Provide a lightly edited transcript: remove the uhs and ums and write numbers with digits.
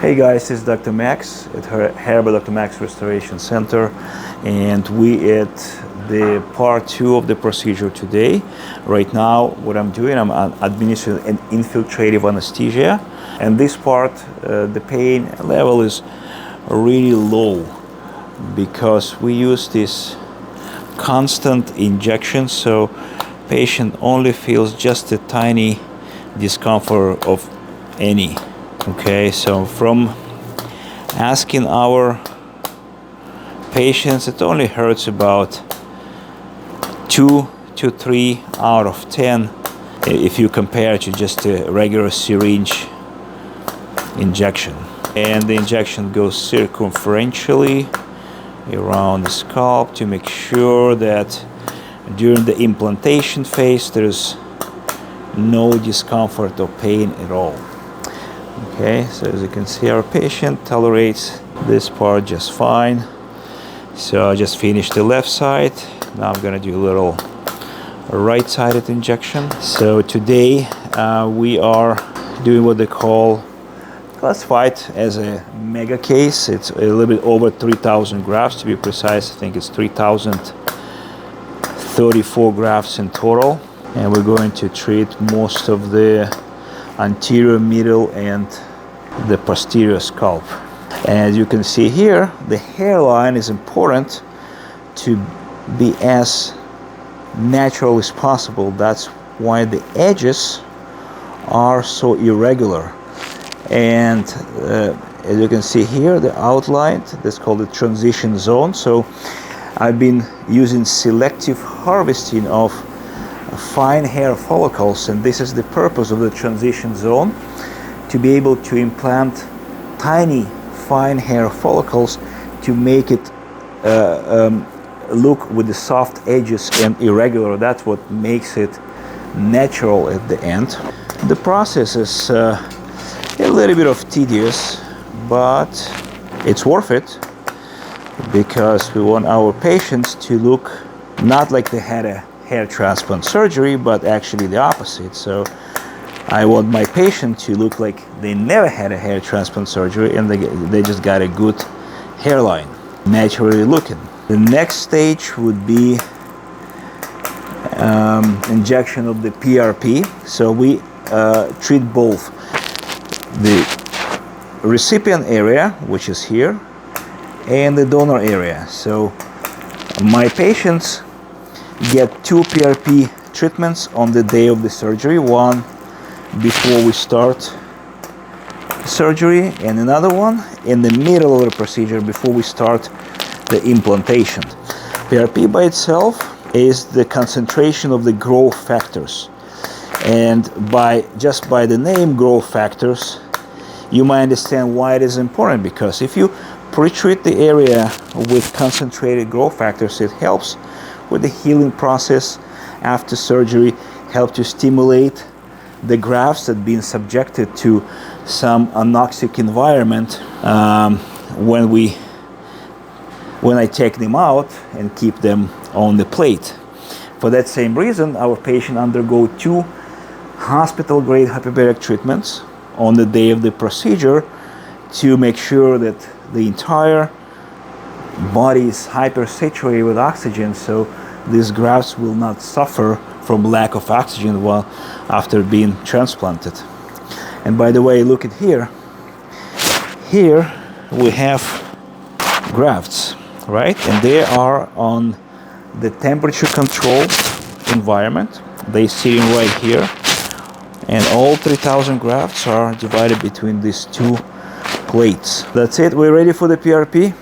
Hey guys, this is Dr. Max at Hair by Dr. Max Restoration Center, and we at the part 2 of the procedure today. Right now what I'm doing, I'm administering an infiltrative anesthesia, and this part the pain level is really low because we use this constant injection, so patient only feels just a tiny discomfort of any. Okay, so from asking our patients, it only hurts about 2 to 3 out of 10 if you compare it to just a regular syringe injection. And the injection goes circumferentially around the scalp to make sure that during the implantation phase there's no discomfort or pain at all. Okay, so as you can see, our patient tolerates this part just fine. So I just finished the left side. Now I'm gonna do a little right-sided injection. So today we are doing what they call classified as a mega case. It's a little bit over 3,000 grafts to be precise. I think it's 3,034 grafts in total, and we're going to treat most of the anterior, middle, and the posterior scalp. As you can see here, the hairline is important to be as natural as possible. That's why the edges are so irregular. And as you can see here, the outline, that's called the transition zone. So I've been using selective harvesting of fine hair follicles, and this is the purpose of the transition zone, to be able to implant tiny fine hair follicles to make it look with the soft edges and irregular. That's what makes it natural at the end. The process is a little bit of tedious, but it's worth it because we want our patients to look not like they had a hair transplant surgery, but actually the opposite. So I want my patient to look like they never had a hair transplant surgery and they just got a good hairline, naturally looking. The next stage would be injection of the PRP. So we treat both the recipient area, which is here, and the donor area. So my patients get 2 PRP treatments on the day of the surgery, one before we start surgery and another one in the middle of the procedure before we start the implantation. PRP by itself is the concentration of the growth factors, and just by the name growth factors you might understand why it is important, because if you pre-treat the area with concentrated growth factors, it helps with the healing process after surgery, help to stimulate the grafts that have been subjected to some anoxic environment when I take them out and keep them on the plate. For that same reason, our patient undergo 2 hospital-grade hyperbaric treatments on the day of the procedure to make sure that the entire body is hypersaturated with oxygen, so these grafts will not suffer from lack of oxygen while after being transplanted. And by the way, look at here. Here we have grafts, right? And they are on the temperature controlled environment. They're sitting right here. And all 3,000 grafts are divided between these 2 plates. That's it. We're ready for the PRP.